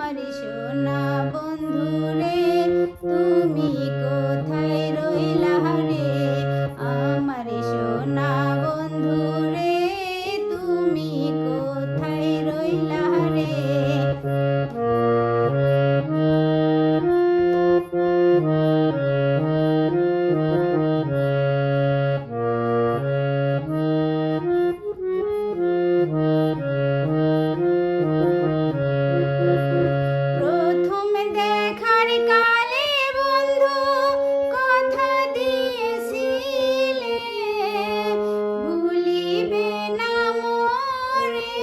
আমার সোনা বন্ধু রে, তুমি কোথায় রইলা রে? আমার সোনা বন্ধু রে, তুমি কোথায় রইলা রে? প্রথম দেখার কালে বন্ধু কথা দিয়েছিলে, ভুলিবে না মোরে,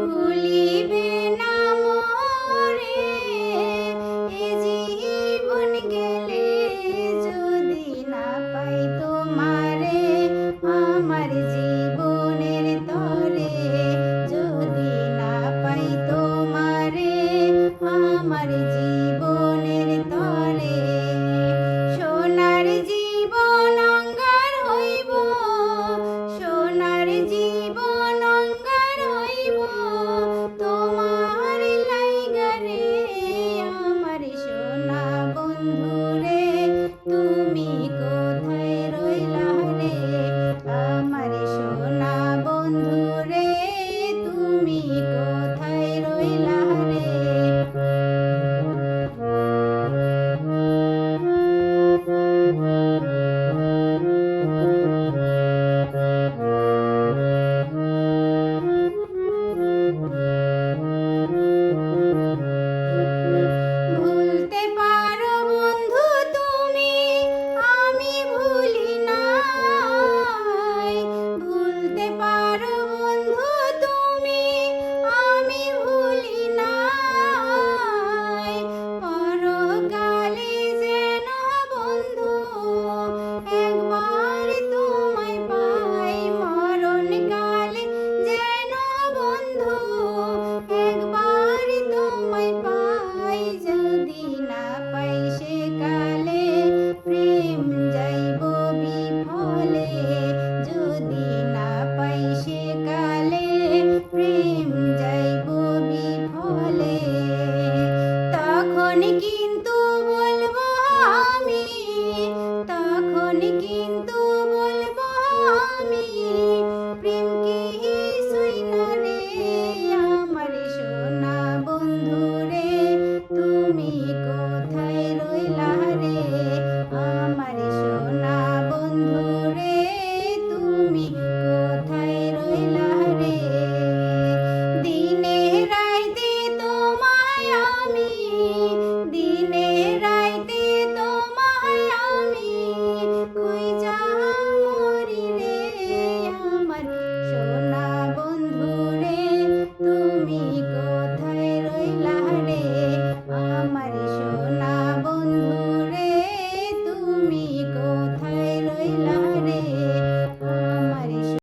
ভুলিবে না মোরে। এ জীবন গেলে যদি না পাই তোমারে, আমার জীবনের তরে যদি না পাই তোমারে, আমার জীবনের তরে। সোনার জীবন অঙ্গার হইব, সোনার জীবন অঙ্গার হইব তোমার লাইগা রে। আমার সোনা বন্ধু রে, তুমি কোথায় রইলা রে? আমার সোনা বন্ধু রে, তুমি কোথায় রইলা রে? ভুলতে পারো বন্ধু তুমি, আমি ভুলি নাই। ভুলতে পারো বন্ধু তুমি, আমি ভুলি নাই। পরকালে যেন বন্ধু একবার তোমায় পাই, মরণকালে যেন বন্ধু একবার তোমায় পাই। যদি না পাই সে কালে প্রেম যাইব বিফলে, যদি না পাই সে কালে প্রেম যাইব বিফলে। তখন কি